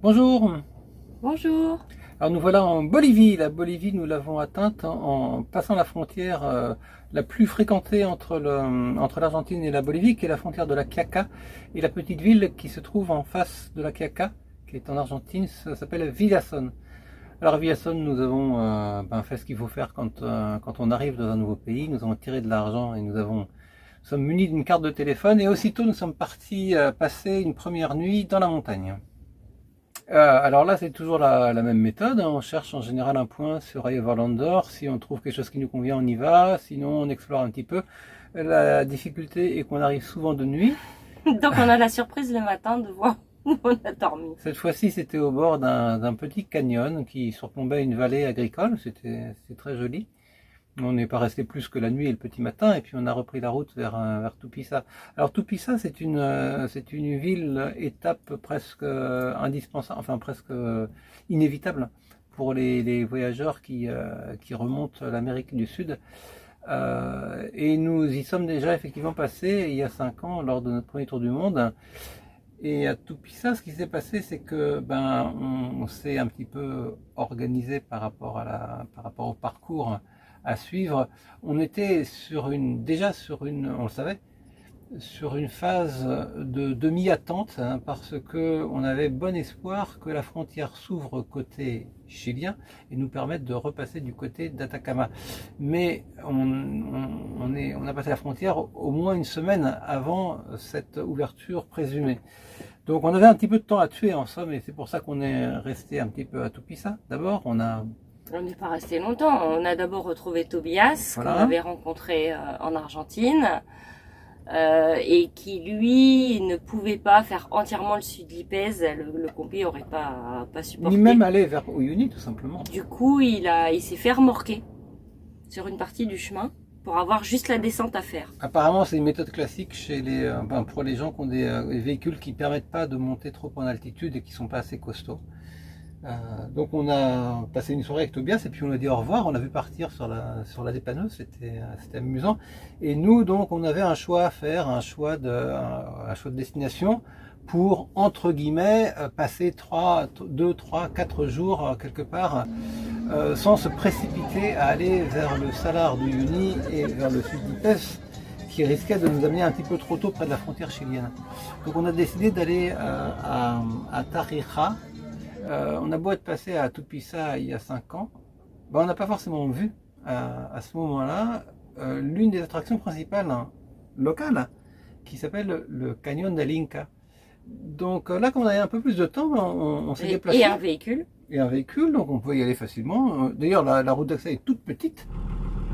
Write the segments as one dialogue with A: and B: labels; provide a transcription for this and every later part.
A: Bonjour.
B: Bonjour.
A: Alors nous voilà en Bolivie. La Bolivie, nous l'avons atteinte en passant la frontière la plus fréquentée entre l'Argentine et la Bolivie, qui est la frontière de la Quiaca. Et la petite ville qui se trouve en face de la Quiaca, qui est en Argentine, ça s'appelle Villazón. Alors à Villazón, nous avons fait ce qu'il faut faire quand on arrive dans un nouveau pays. Nous avons tiré de l'argent et nous sommes munis d'une carte de téléphone. Et aussitôt, nous sommes partis passer une première nuit dans la montagne. Alors là, c'est toujours la même méthode, hein. On cherche en général un point sur Overlander. Si on trouve quelque chose qui nous convient, on y va. Sinon, on explore un petit peu. La difficulté est qu'on arrive souvent de nuit.
B: Donc on a la surprise le matin de voir où on a dormi.
A: Cette fois-ci, c'était au bord d'un petit canyon qui surplombait une vallée agricole. C'était très joli. On n'est pas resté plus que la nuit et le petit matin, et puis on a repris la route vers Tupiza. Alors Tupiza, c'est une ville étape presque indispensable, enfin presque inévitable pour les voyageurs qui remontent l'Amérique du Sud. Et nous y sommes déjà effectivement passés il y a 5 ans lors de notre premier tour du monde. Et à Tupiza, ce qui s'est passé, c'est que on s'est un petit peu organisé par rapport au parcours à suivre. On était déjà sur une, on le savait, sur une phase de demi-attente, hein, parce que on avait bon espoir que la frontière s'ouvre côté chilien et nous permette de repasser du côté d'Atacama. Mais on a passé la frontière au moins une semaine avant cette ouverture présumée. Donc on avait un petit peu de temps à tuer en somme, et c'est pour ça qu'on est resté un petit peu à Tupiza. D'abord,
B: On n'est pas resté longtemps. On a d'abord retrouvé Tobias,
A: voilà,
B: qu'on avait rencontré en Argentine, et qui lui ne pouvait pas faire entièrement le sud Lipez. Le combi aurait pas supporté.
A: ni même aller vers Uyuni tout simplement.
B: Du coup, il s'est fait remorquer sur une partie du chemin pour avoir juste la descente à faire.
A: Apparemment, c'est une méthode classique pour les gens qui ont des véhicules qui ne permettent pas de monter trop en altitude et qui ne sont pas assez costauds. Donc on a passé une soirée avec Tobias et puis on a dit au revoir. On l'a vu partir sur la dépanneuse, c'était amusant. Et nous, donc, on avait un choix à faire, un choix de destination pour, entre guillemets, passer 2, 3, 4 jours quelque part sans se précipiter à aller vers le Salar d'Uyuni et vers le sud d'Ipes, qui risquait de nous amener un petit peu trop tôt près de la frontière chilienne. Donc on a décidé d'aller à Tarija. On a beau être passé à Tupiza il y a 5 ans, on n'a pas forcément vu à ce moment-là l'une des attractions principales, hein, locales, qui s'appelle le Canyon del Inca. Donc là, quand on avait un peu plus de temps, on s'est déplacé.
B: Et un véhicule.
A: Et un véhicule, donc on peut y aller facilement. D'ailleurs, la route d'accès est toute petite.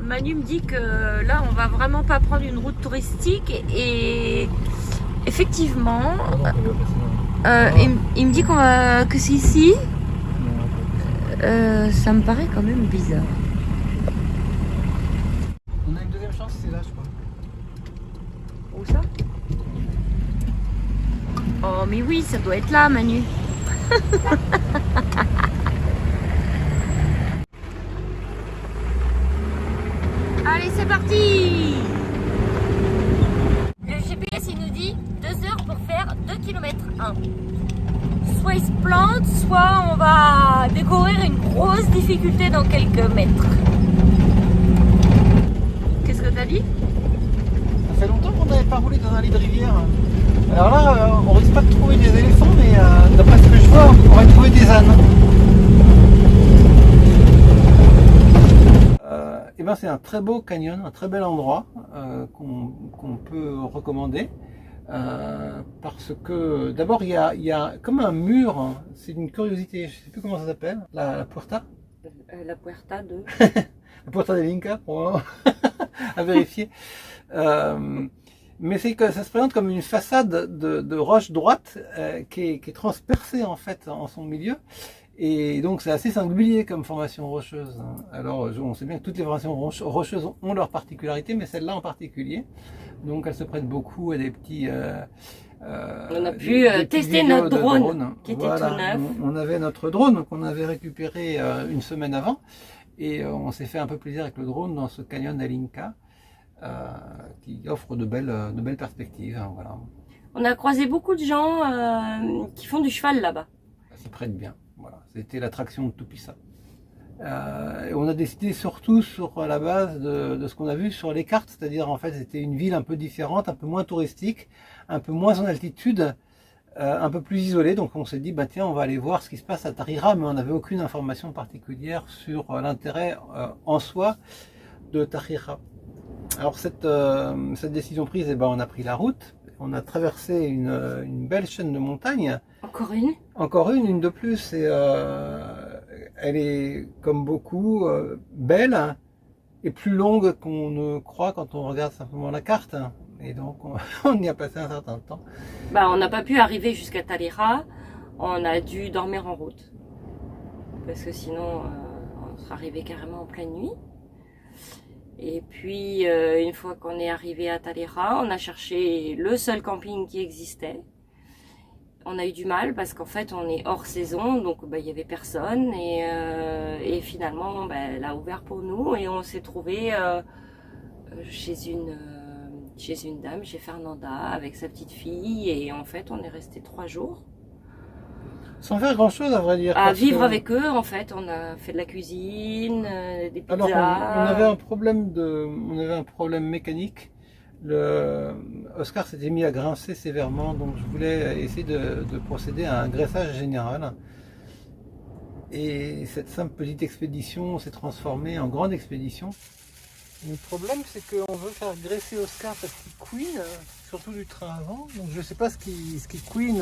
B: Manu me dit que là, on va vraiment pas prendre une route touristique, et effectivement, il me dit que c'est ici. Ça me paraît quand même bizarre.
A: On a une deuxième chance, c'est là, je crois.
B: Où ça? Oh mais oui, ça doit être là, Manu. Allez, c'est parti. Le GPS, il nous dit 2 heures pour faire 2 km 1. Soit il se plante, soit on va découvrir une grosse difficulté dans quelques mètres. Qu'est-ce que t'as dit?
A: Ça fait longtemps qu'on n'avait pas roulé dans un lit de rivière. Alors là, on risque pas de trouver des éléphants, mais d'après ce que je vois, on pourrait trouver des ânes. Et c'est un très beau canyon, un très bel endroit qu'on peut recommander. Parce que d'abord il y a comme un mur, hein, c'est une curiosité, je sais plus comment ça s'appelle, la Puerta.
B: La Puerta de...
A: La Puerta del Inca, pour à vérifier. Mais c'est que ça se présente comme une façade de roche droite qui est transpercée en fait en son milieu. Et donc c'est assez singulier comme formation rocheuse. Alors on sait bien que toutes les formations rocheuses ont leurs particularités, mais celle-là en particulier. Donc elle se prête beaucoup à des petits...
B: on a pu tester notre drone qui était tout neuf.
A: On avait notre drone qu'on avait récupéré une semaine avant. Et on s'est fait un peu plaisir avec le drone dans ce canyon del Inca qui offre de belles perspectives. Hein, voilà.
B: On a croisé beaucoup de gens qui font du cheval là-bas.
A: s'y prête bien. Voilà, c'était l'attraction de Tupisa. Et on a décidé surtout sur la base de ce qu'on a vu sur les cartes, c'est-à-dire en fait c'était une ville un peu différente, un peu moins touristique, un peu moins en altitude, un peu plus isolée. Donc on s'est dit bah tiens on va aller voir ce qui se passe à Tarira, mais on n'avait aucune information particulière sur l'intérêt en soi de Tarira. Alors cette décision prise, eh ben, on a pris la route, on a traversé une belle chaîne de montagnes.
B: Encore une?
A: Encore une de plus, et elle est comme beaucoup belle et plus longue qu'on ne croit quand on regarde simplement la carte. Et donc on y a passé un certain temps.
B: Bah, on n'a pas pu arriver jusqu'à Tarira, on a dû dormir en route. Parce que sinon on serait arrivé carrément en pleine nuit. Et puis une fois qu'on est arrivé à Tarira, on a cherché le seul camping qui existait. On a eu du mal parce qu'en fait on est hors saison, donc bah, il n'y avait personne et finalement bah, elle a ouvert pour nous et on s'est trouvé chez une dame, chez Fernanda, avec sa petite fille, et en fait on est resté 3 jours.
A: Sans faire grand chose à vrai dire.
B: À vivre avec eux, en fait, on a fait de la cuisine, des pizzas.
A: Alors on avait un problème mécanique. Oscar s'était mis à grincer sévèrement, donc je voulais essayer de procéder à un graissage général. Et cette simple petite expédition s'est transformée en grande expédition. Le problème, c'est qu'on veut faire graisser Oscar parce qu'il couine, surtout du train avant. Donc je ne sais pas ce qui couine.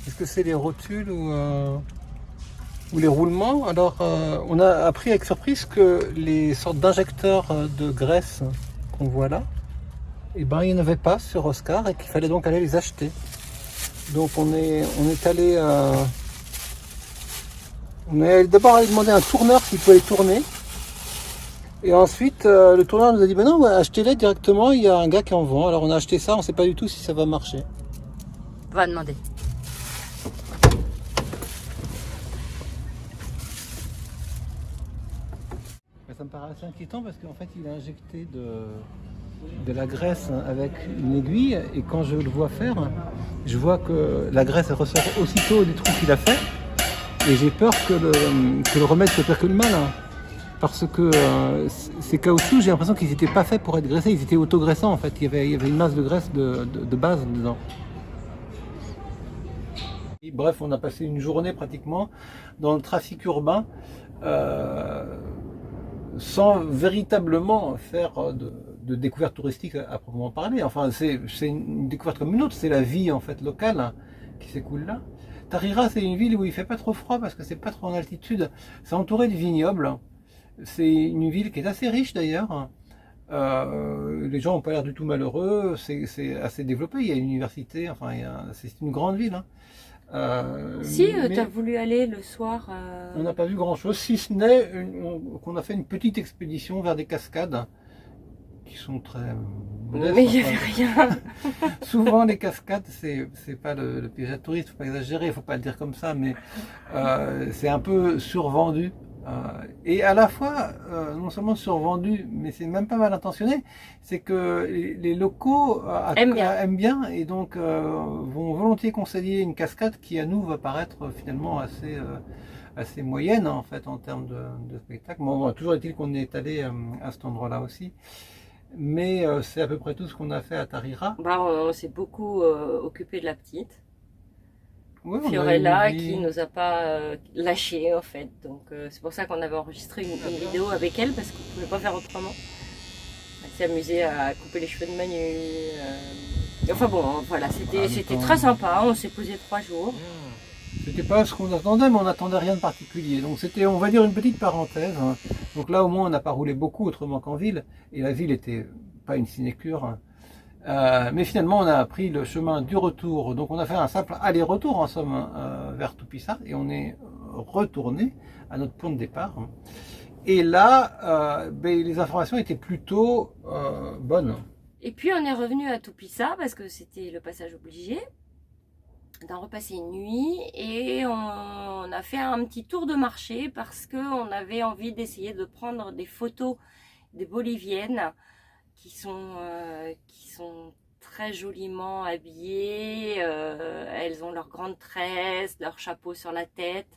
A: Est-ce que c'est les rotules ou les roulements? Alors on a appris avec surprise que les sortes d'injecteurs de graisse qu'on voit là, eh ben, il n'y en avait pas sur Oscar et qu'il fallait donc aller les acheter. Donc on est allé d'abord aller demander à un tourneur s'il pouvait les tourner. Et ensuite, le tourneur nous a dit ben non, achetez-les directement, il y a un gars qui en vend. Alors on a acheté ça, on ne sait pas du tout si ça va marcher.
B: On va demander.
A: Ça me paraît assez inquiétant parce qu'en fait il a injecté de la graisse avec une aiguille et quand je le vois faire, je vois que la graisse ressort aussitôt des trous qu'il a fait et j'ai peur que le remède soit pire que le mal. Parce que ces caoutchoucs, j'ai l'impression qu'ils n'étaient pas faits pour être graissés, ils étaient autograissants en fait, il y avait une masse de graisse de base dedans. Et bref, on a passé une journée pratiquement dans le trafic urbain sans véritablement faire de découverte touristique à proprement parler. Enfin, c'est une découverte comme une autre, c'est la vie en fait locale qui s'écoule là. Tarira, c'est une ville où il fait pas trop froid parce que c'est pas trop en altitude, c'est entouré de vignobles. C'est une ville qui est assez riche d'ailleurs. Les gens n'ont pas l'air du tout malheureux, c'est assez développé, il y a une université, enfin c'est une grande ville.
B: Si, tu as voulu aller le soir.
A: On n'a pas vu grand chose, si ce n'est qu'on a fait une petite expédition vers des cascades qui sont très modestes.
B: Mais il n'y avait rien.
A: Souvent les cascades, c'est pas le piège à touristes, faut pas exagérer, faut pas le dire comme ça, mais c'est un peu survendu. Et à la fois, non seulement survendu, mais c'est même pas mal intentionné, c'est que les locaux aiment bien et donc vont volontiers conseiller une cascade qui à nous va paraître finalement assez moyenne en fait en termes de spectacle. Bon, toujours est-il qu'on est allé à cet endroit-là aussi, mais c'est à peu près tout ce qu'on a fait à Tarira.
B: Bah, on s'est beaucoup occupé de la petite.
A: Ouais,
B: Fiorella qui nous a pas lâché en fait, donc c'est pour ça qu'on avait enregistré une vidéo avec elle parce qu'on ne pouvait pas faire autrement. Elle s'est amusée à couper les cheveux de Manu. Enfin bon, voilà, c'était très sympa, on s'est posé 3 jours.
A: C'était pas ce qu'on attendait, mais on n'attendait rien de particulier. Donc c'était, on va dire, une petite parenthèse. Donc là au moins on n'a pas roulé beaucoup autrement qu'en ville, et la ville était pas une sinécure. Mais finalement on a pris le chemin du retour, donc on a fait un simple aller-retour en somme vers Tupisa et on est retourné à notre point de départ. Et là les informations étaient plutôt bonnes.
B: Et puis on est revenu à Tupisa parce que c'était le passage obligé. On a repassé une nuit et on a fait un petit tour de marché parce qu'on avait envie d'essayer de prendre des photos des Boliviennes qui sont très joliment habillées, elles ont leurs grandes tresses, leur chapeau sur la tête,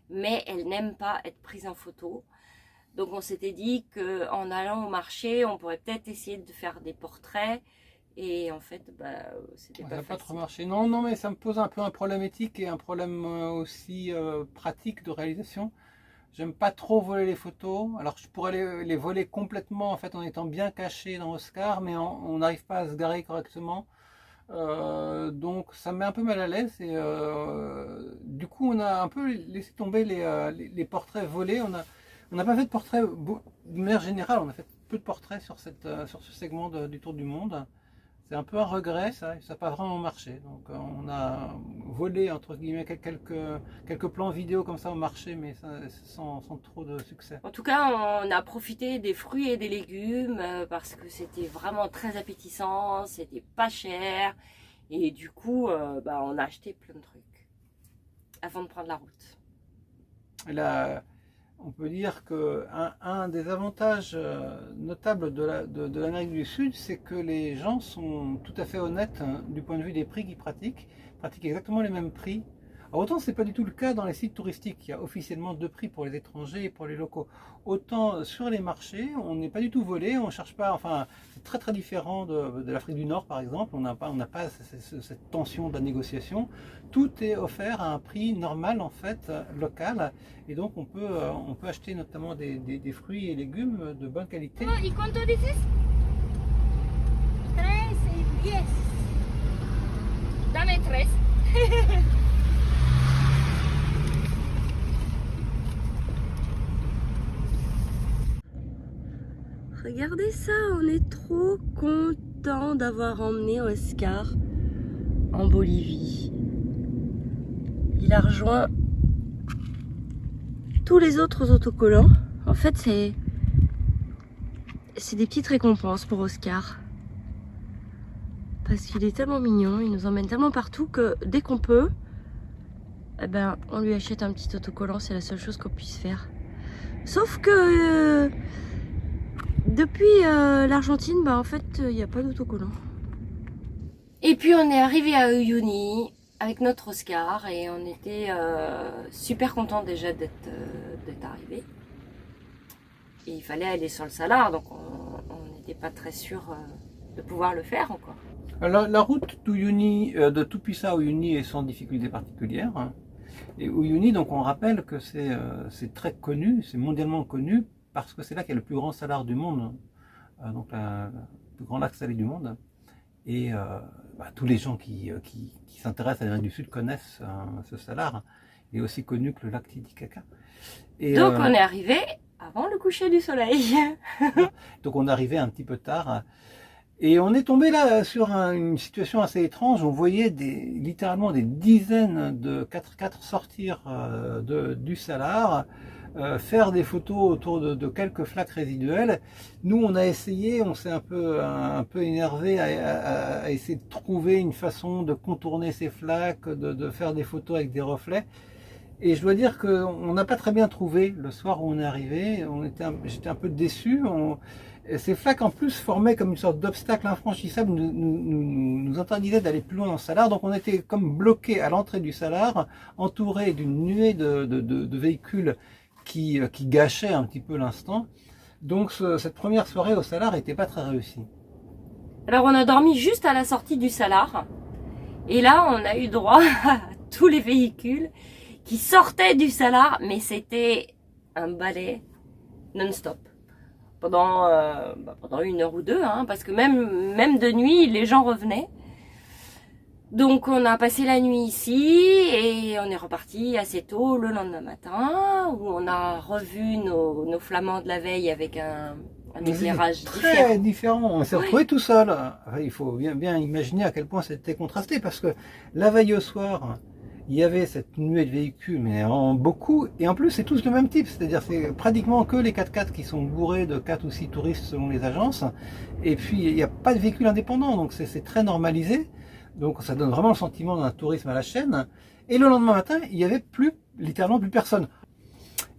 B: mais elles n'aiment pas être prises en photo. Donc on s'était dit qu'en allant au marché, on pourrait peut-être essayer de faire des portraits. Et en fait, c'était pas
A: Ça n'a pas
B: facile.
A: trop marché. Non, non, mais ça me pose un peu un problème éthique et un problème aussi pratique de réalisation. J'aime pas trop voler les photos. Alors je pourrais les voler complètement en fait en étant bien caché dans Oscar, mais on n'arrive pas à se garer correctement. Donc ça me met un peu mal à l'aise. Et du coup, on a un peu laissé tomber les portraits volés. On n'a pas fait de portraits de manière générale. On a fait peu de portraits sur sur ce segment du Tour du Monde. C'est un peu un regret, ça n'a pas vraiment marché. Donc on a volé entre guillemets quelques plans vidéo comme ça au marché, mais sans trop de succès.
B: En tout cas, on a profité des fruits et des légumes parce que c'était vraiment très appétissant, c'était pas cher. Et du coup, on a acheté plein de trucs avant de prendre la route.
A: Et là, on peut dire que un des avantages notables de l'Amérique du Sud, c'est que les gens sont tout à fait honnêtes du point de vue des prix qu'ils pratiquent exactement les mêmes prix. Alors autant c'est pas du tout le cas dans les sites touristiques, il y a officiellement deux prix pour les étrangers et pour les locaux. Autant sur les marchés, on n'est pas du tout volé, on cherche pas, enfin c'est très différent de l'Afrique du Nord par exemple, on n'a pas cette tension de la négociation. Tout est offert à un prix normal en fait, local, et donc on peut acheter notamment des fruits et légumes de bonne qualité.
C: ¿Y cuánto dices? 3 y 10. Dame 3.
B: Regardez ça, on est trop content d'avoir emmené Oscar en Bolivie. Il a rejoint tous les autres autocollants. En fait, c'est des petites récompenses pour Oscar. Parce qu'il est tellement mignon, il nous emmène tellement partout que dès qu'on peut, on lui achète un petit autocollant, c'est la seule chose qu'on puisse faire. Sauf que depuis l'Argentine, en fait, il n'y a pas d'autocollant. Et puis on est arrivé à Uyuni avec notre Oscar et on était super contents déjà d'être arrivés. Et il fallait aller sur le Salar, donc on n'était pas très sûr de pouvoir le faire encore.
A: Alors, la route d'Uyuni, de Tupiza à Uyuni est sans difficulté particulière. Hein. Et Uyuni, donc on rappelle que c'est très connu, c'est mondialement connu, parce que c'est là qu'il y a le plus grand salar du monde, donc le plus grand lac salé du monde. Et tous les gens qui s'intéressent à l'Amérique du Sud connaissent ce salar. Il est aussi connu que le lac Titicaca. Et,
B: donc on est arrivé avant le coucher du soleil.
A: Donc on est arrivé un petit peu tard. Et on est tombé là sur une situation assez étrange. On voyait littéralement des dizaines de 4x4 sortir du salar, faire des photos autour de quelques flaques résiduelles. Nous, on a essayé, on s'est un peu énervé à essayer de trouver une façon de contourner ces flaques, de faire des photos avec des reflets. Et je dois dire qu'on n'a pas très bien trouvé le soir où on est arrivé. J'étais un peu déçu. Ces flaques en plus formaient comme une sorte d'obstacle infranchissable, nous interdisaient d'aller plus loin dans le salar. Donc on était comme bloqué à l'entrée du salar, entouré d'une nuée de véhicules qui gâchaient un petit peu l'instant. Donc cette première soirée au salar n'était pas très réussie.
B: Alors on a dormi juste à la sortie du salar. Et là on a eu droit à tous les véhicules qui sortaient du salar, mais c'était un balai non-stop. Pendant 1 heure ou 2, hein, parce que même de nuit, les gens revenaient. Donc on a passé la nuit ici et on est reparti assez tôt le lendemain matin, où on a revu nos flamands de la veille avec un éclairage
A: très différent. On s'est retrouvé tout seul. Enfin, il faut bien imaginer à quel point c'était contrasté, parce que la veille au soir, il y avait cette nuée de véhicules, mais en beaucoup, et en plus c'est tous le même type, c'est-à-dire c'est pratiquement que les 4x4 qui sont bourrés de 4 ou 6 touristes selon les agences, et puis il n'y a pas de véhicules indépendants, donc c'est très normalisé, donc ça donne vraiment le sentiment d'un tourisme à la chaîne, et le lendemain matin, il n'y avait littéralement plus personne.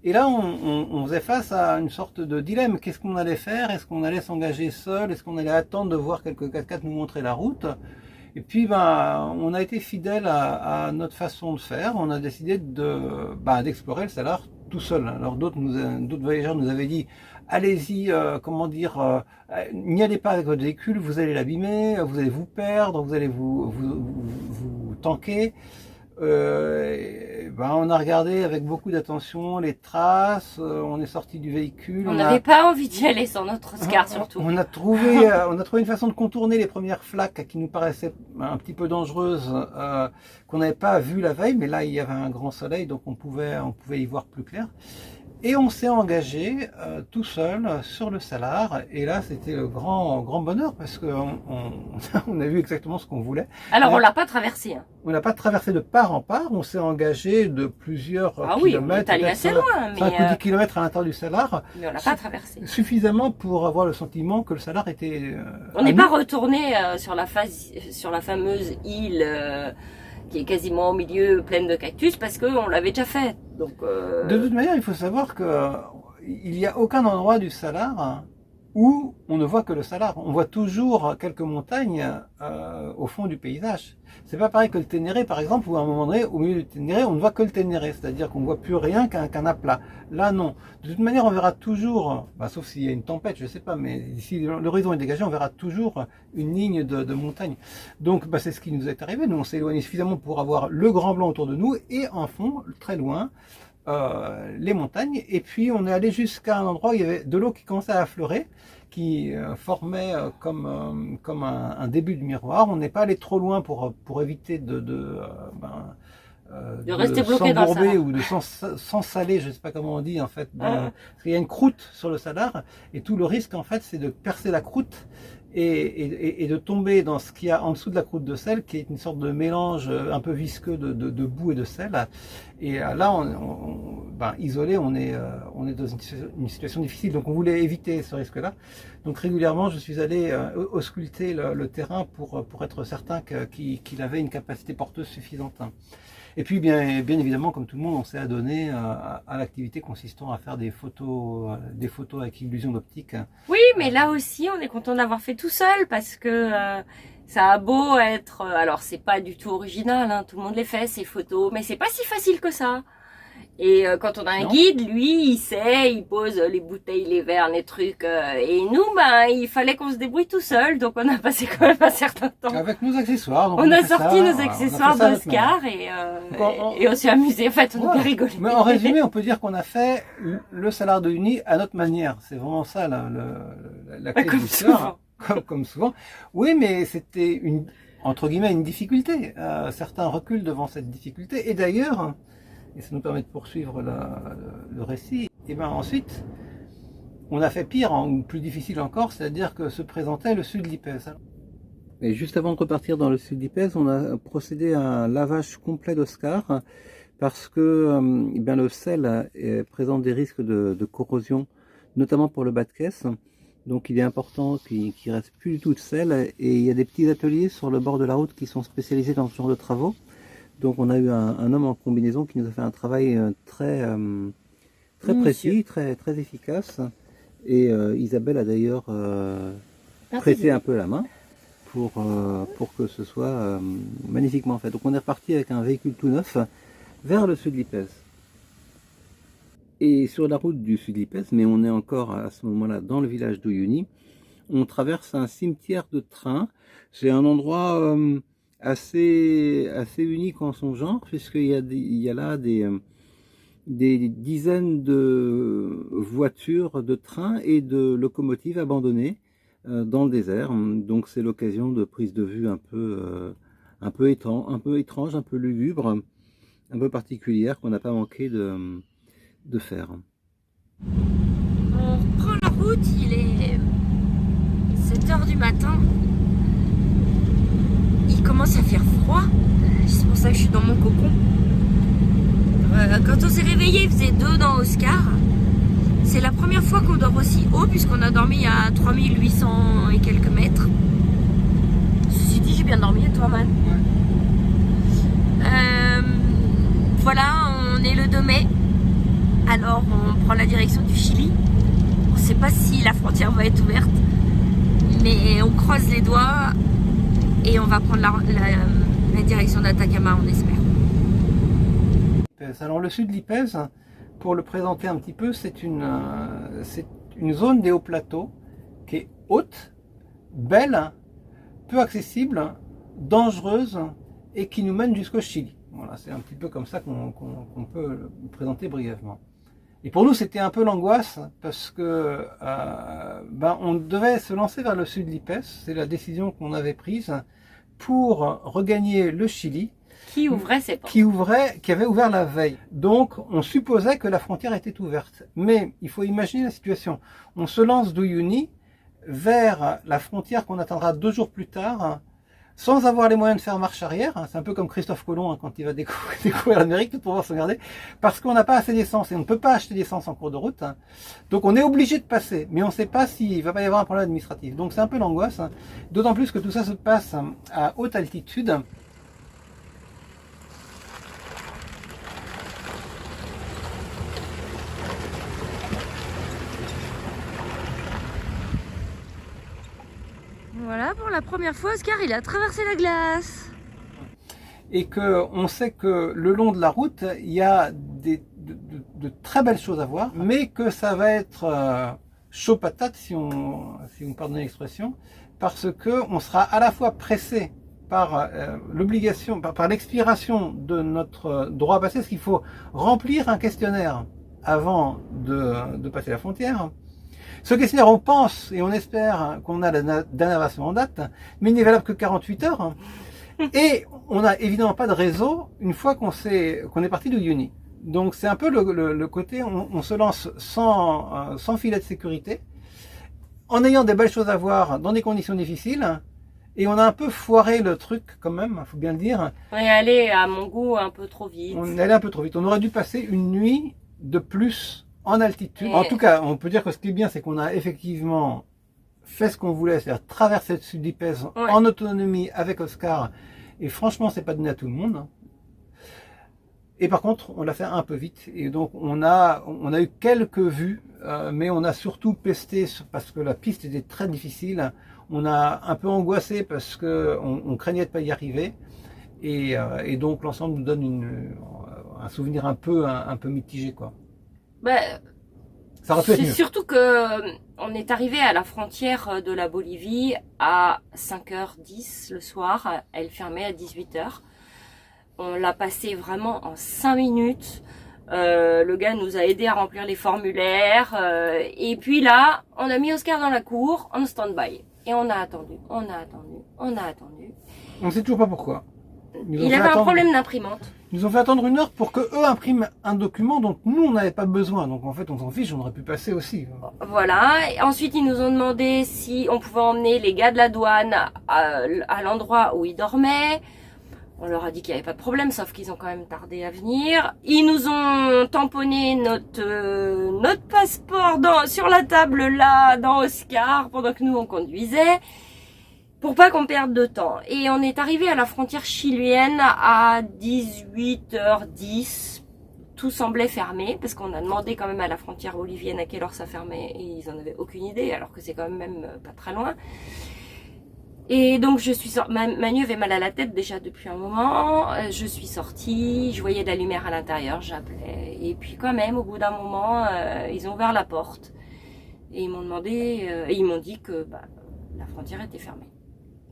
A: Et là, on faisait face à une sorte de dilemme. Qu'est-ce qu'on allait faire? Est-ce qu'on allait s'engager seul? Est-ce qu'on allait attendre de voir quelques 4x4 nous montrer la route? Et puis, on a été fidèle à notre façon de faire. On a décidé d'explorer le Salar tout seul. Alors d'autres voyageurs nous avaient dit, allez-y, n'y allez pas avec votre véhicule, vous allez l'abîmer, vous allez vous perdre, vous allez vous tanker. On a regardé avec beaucoup d'attention les traces, on est sorti du véhicule.
B: On n'avait pas envie d'y aller sans notre Oscar surtout.
A: On a trouvé une façon de contourner les premières flaques qui nous paraissaient un petit peu dangereuses, qu'on n'avait pas vu la veille, mais là il y avait un grand soleil, donc on pouvait y voir plus clair. Et on s'est engagé tout seul sur le Salar, et là c'était le grand bonheur parce que on a vu exactement ce qu'on voulait.
B: Alors on l'a pas traversé. Hein.
A: On n'a pas traversé de part en part, on s'est engagé de plusieurs kilomètres.
B: Oui, on est allé assez loin.
A: 5 ou 10 kilomètres à l'intérieur du Salar.
B: Mais on l'a pas traversé.
A: Suffisamment pour avoir le sentiment que le Salar était...
B: on n'est pas retourné sur la fameuse île qui est quasiment au milieu, pleine de cactus, parce qu'on l'avait déjà fait. Donc,
A: de toute manière, il faut savoir que il n'y a aucun endroit du Salar où on ne voit que le Salar. On voit toujours quelques montagnes au fond du paysage. C'est pas pareil que le Ténéré, par exemple, où à un moment donné, au milieu du Ténéré, on ne voit que le Ténéré, c'est-à-dire qu'on ne voit plus rien qu'un aplat. Là, non. De toute manière, on verra toujours, sauf s'il y a une tempête, je sais pas, mais si l'horizon est dégagé, on verra toujours une ligne de montagne. Donc, c'est ce qui nous est arrivé. Nous, on s'est éloigné suffisamment pour avoir le Grand Blanc autour de nous et en fond, très loin, les montagnes. Et puis, on est allé jusqu'à un endroit où il y avait de l'eau qui commençait à affleurer, qui formait comme un début de miroir. On n'est pas allé trop loin pour éviter de
B: rester bloqué dans le Salar
A: ou de s'ensaler, je ne sais pas comment on dit en fait. Parce qu'il y a une croûte sur le Salar et tout le risque en fait c'est de percer la croûte et de tomber dans ce qu'il y a en dessous de la croûte de sel, qui est une sorte de mélange un peu visqueux de boue et de sel. Et là, isolé, on est dans une situation difficile. Donc, on voulait éviter ce risque-là. Donc, régulièrement, je suis allé ausculter le terrain pour être certain qu'il avait une capacité porteuse suffisante. Et puis, bien évidemment, comme tout le monde, on s'est adonné à l'activité consistant à faire des photos avec illusion d'optique.
B: Oui, mais là aussi, on est content d'avoir fait tout seul parce que ça a beau être... alors, c'est pas du tout original, hein, tout le monde les fait, ces photos, mais c'est pas si facile que ça. Et quand on a un guide, lui, il sait, il pose les bouteilles, les verres, les trucs. Et nous, il fallait qu'on se débrouille tout seul. Donc, on a passé quand même un certain temps.
A: Avec nos accessoires. Donc
B: on a sorti nos accessoires d'Oscar et on s'est amusé. En fait, on a rigolé.
A: Mais en résumé, on peut dire qu'on a fait le Salar de Uyuni à notre manière. C'est vraiment ça, la clé de l'histoire. Comme souvent. Oui, mais c'était entre guillemets, une difficulté. Certains reculent devant cette difficulté. Et d'ailleurs... et ça nous permet de poursuivre le récit, et ensuite, on a fait pire, ou plus difficile encore, c'est-à-dire que se présentait le sud Lipèze. Et juste avant de repartir dans le sud Lipèze, on a procédé à un lavage complet d'Oscar, parce que le sel présente des risques de corrosion, notamment pour le bas de caisse. Donc il est important qu'il ne reste plus du tout de sel, et il y a des petits ateliers sur le bord de la route qui sont spécialisés dans ce genre de travaux. Donc on a eu un homme en combinaison qui nous a fait un travail très précis, très efficace. Et Isabelle a d'ailleurs prêté un peu la main pour que ce soit magnifiquement fait. Donc on est reparti avec un véhicule tout neuf vers le sud Lipèze. Et sur la route du sud Lipèze, mais on est encore à ce moment-là dans le village d'Uyuni, on traverse un cimetière de train. C'est un endroit... assez unique en son genre, puisqu'il y a là des dizaines de voitures, de trains et de locomotives abandonnées dans le désert. Donc c'est l'occasion de prise de vue un peu étrange, un peu lugubre, un peu particulière, qu'on n'a pas manqué de faire.
B: On reprend la route, il est 7h du matin. Il commence à faire froid, c'est pour ça que je suis dans mon cocon. Quand on s'est réveillé, il faisait 2 dans Oscar. C'est la première fois qu'on dort aussi haut, puisqu'on a dormi à 3800 et quelques mètres. Ceci dit, j'ai bien dormi, et toi, man? Voilà, on est le 2 mai. Alors on prend la direction du Chili. On ne sait pas si la frontière va être ouverte, mais on croise les doigts et on va prendre la direction d'Atacama, on espère.
A: Alors le sud de l'Ipèze, pour le présenter un petit peu, c'est une zone des hauts plateaux qui est haute, belle, peu accessible, dangereuse et qui nous mène jusqu'au Chili. Voilà, c'est un petit peu comme ça qu'on peut le présenter brièvement. Et pour nous, c'était un peu l'angoisse parce que on devait se lancer vers le sud de l'Ipèze. C'est la décision qu'on avait prise pour regagner le Chili.
B: Qui ouvrait ses portes.
A: Qui avait ouvert la veille. Donc, on supposait que la frontière était ouverte. Mais il faut imaginer la situation. On se lance d'Uyuni vers la frontière qu'on atteindra 2 jours plus tard, sans avoir les moyens de faire marche arrière. C'est un peu comme Christophe Colomb quand il va découvrir l'Amérique pour pouvoir se regarder, parce qu'on n'a pas assez d'essence et on ne peut pas acheter d'essence en cours de route. Donc on est obligé de passer, mais on ne sait pas s'il va pas y avoir un problème administratif. Donc c'est un peu l'angoisse, d'autant plus que tout ça se passe à haute altitude.
B: Voilà, pour la première fois, Oscar, il a traversé la glace.
A: Et qu'on sait que le long de la route, il y a de très belles choses à voir, mais que ça va être chaud patate, si vous me pardonnez l'expression, parce que on sera à la fois pressé par l'obligation, par l'expiration de notre droit à passer, parce qu'il faut remplir un questionnaire avant de passer la frontière. Ce questionnaire, on pense et on espère qu'on a la dernière version en date, mais il n'est valable que 48 heures. Et on n'a évidemment pas de réseau une fois qu'on est parti de Uyuni. Donc c'est un peu le côté, on se lance sans filet de sécurité, en ayant des belles choses à voir dans des conditions difficiles, et on a un peu foiré le truc quand même, il faut bien le dire.
B: On est allé à mon goût un peu trop vite.
A: On est allé un peu trop vite. On aurait dû passer une nuit de plus en altitude. En tout cas, on peut dire que ce qui est bien, c'est qu'on a effectivement fait ce qu'on voulait, c'est-à-dire traverser le sud d'Ipèze en autonomie avec Oscar. Et franchement, c'est pas donné à tout le monde. Et par contre, on l'a fait un peu vite. Et donc, on a eu quelques vues, mais on a surtout pesté parce que la piste était très difficile. On a un peu angoissé parce que on craignait de pas y arriver. Et donc, l'ensemble nous donne un souvenir un peu mitigé, quoi.
B: C'est surtout que on est arrivé à la frontière de la Bolivie à 5h10 le soir. Elle fermait à 18h. On l'a passé vraiment en 5 minutes. Le gars nous a aidé à remplir les formulaires. Et puis là, on a mis Oscar dans la cour en stand-by. Et on a attendu. On
A: ne sait toujours pas pourquoi.
B: Il avait un problème d'imprimante.
A: Ils nous ont fait attendre 1 heure pour qu'eux impriment un document dont nous, on n'avait pas besoin. Donc en fait, on s'en fiche, on aurait pu passer aussi.
B: Voilà. Et ensuite, ils nous ont demandé si on pouvait emmener les gars de la douane à l'endroit où ils dormaient. On leur a dit qu'il n'y avait pas de problème, sauf qu'ils ont quand même tardé à venir. Ils nous ont tamponné notre passeport sur la table là, dans Oscar, pendant que nous, on conduisait. Pour pas qu'on perde de temps. Et on est arrivé à la frontière chilienne à 18h10. Tout semblait fermé, parce qu'on a demandé quand même à la frontière bolivienne à quelle heure ça fermait, et ils en avaient aucune idée, alors que c'est quand même pas très loin. Et donc je suis sortie, Manu avait mal à la tête déjà depuis un moment, je suis sortie, je voyais de la lumière à l'intérieur, j'appelais. Et puis quand même, au bout d'un moment, ils ont ouvert la porte, et ils m'ont demandé, et ils m'ont dit que la frontière était fermée.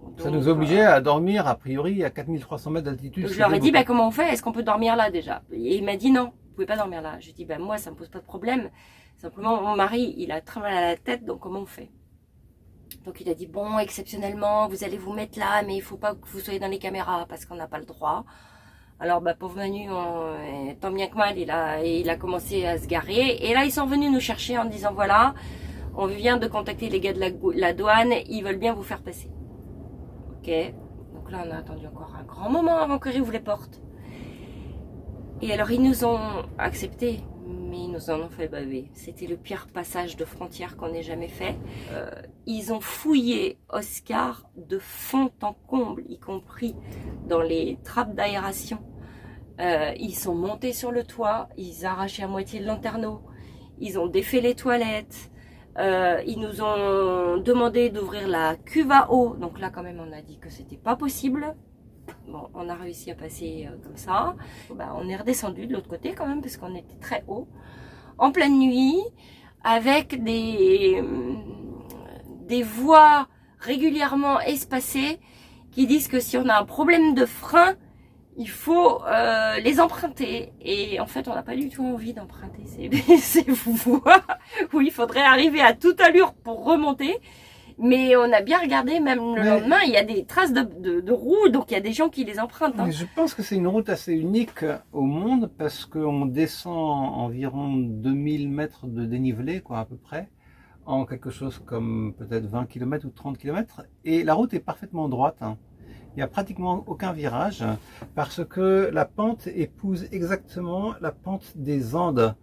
B: Donc,
A: ça nous obligeait à dormir a priori à 4300 mètres d'altitude.
B: Je leur ai dit comment on fait, est-ce qu'on peut dormir là déjà? Et il m'a dit non, vous pouvez pas dormir là. Je lui ai dit moi ça me pose pas de problème, simplement mon mari il a très mal à la tête, donc comment on fait? Donc il a dit bon, exceptionnellement vous allez vous mettre là, mais il faut pas que vous soyez dans les caméras parce qu'on n'a pas le droit. Alors pauvre Manu, tant bien que mal il a commencé à se garer, et là ils sont venus nous chercher en disant voilà, on vient de contacter les gars de la douane, ils veulent bien vous faire passer. Ok, donc là on a attendu encore un grand moment avant qu'ils ouvrent les portes. Et alors ils nous ont accepté, mais ils nous en ont fait baver. C'était le pire passage de frontière qu'on ait jamais fait. Ils ont fouillé Oscar de fond en comble, y compris dans les trappes d'aération. Ils sont montés sur le toit, ils arrachaient à moitié le lanterneau, ils ont défait les toilettes, ils nous ont demandé d'ouvrir la cuve à eau. Donc là, quand même, on a dit que c'était pas possible. Bon, on a réussi à passer comme ça. Bah, on est redescendu de l'autre côté quand même parce qu'on était très haut, en pleine nuit, avec des voies régulièrement espacées qui disent que si on a un problème de frein, il faut les emprunter. Et en fait, on n'a pas du tout envie d'emprunter ces voies où il faudrait arriver à toute allure pour remonter. Mais on a bien regardé, même le lendemain, il y a des traces de roues, donc il y a des gens qui les empruntent. Hein.
A: Mais je pense que c'est une route assez unique au monde parce qu'on descend environ 2000 mètres de dénivelé, quoi, à peu près, en quelque chose comme peut-être 20 km ou 30 km. Et la route est parfaitement droite. Hein. Il n'y a pratiquement aucun virage parce que la pente épouse exactement la pente des Andes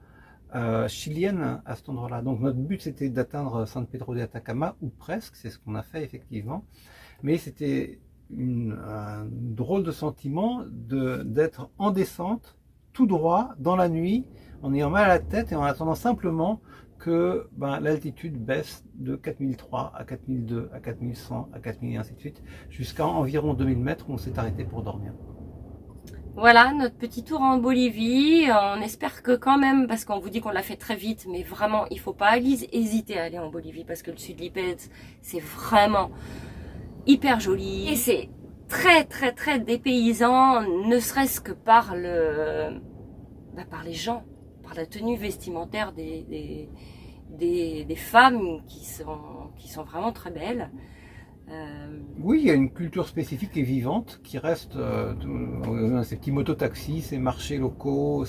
A: chiliennes à cet endroit-là. Donc notre but c'était d'atteindre San Pedro de Atacama, ou presque, c'est ce qu'on a fait effectivement. Mais c'était un drôle de sentiment d'être en descente, tout droit, dans la nuit, en ayant mal à la tête et en attendant simplement que l'altitude baisse de 4003 à 4002, à 4100, à 4000 et ainsi de suite, jusqu'à environ 2000 mètres où on s'est arrêté pour dormir.
B: Voilà notre petit tour en Bolivie. On espère que quand même, parce qu'on vous dit qu'on l'a fait très vite, mais vraiment il faut pas hésiter à aller en Bolivie parce que le sud Lipetsk c'est vraiment hyper joli et c'est très très très dépaysant, ne serait-ce que par les gens, par la tenue vestimentaire des femmes qui sont vraiment très belles.
A: Oui, il y a une culture spécifique et vivante qui reste, ces petits mototaxis, ces marchés locaux,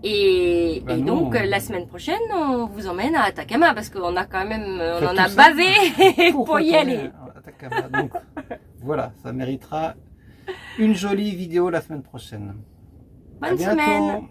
B: Et donc la semaine prochaine, on vous emmène à Atacama parce qu'on a quand même, on en a bavé pour y aller.
A: Atacama. Donc voilà, ça méritera une jolie vidéo la semaine prochaine.
B: Bonne semaine.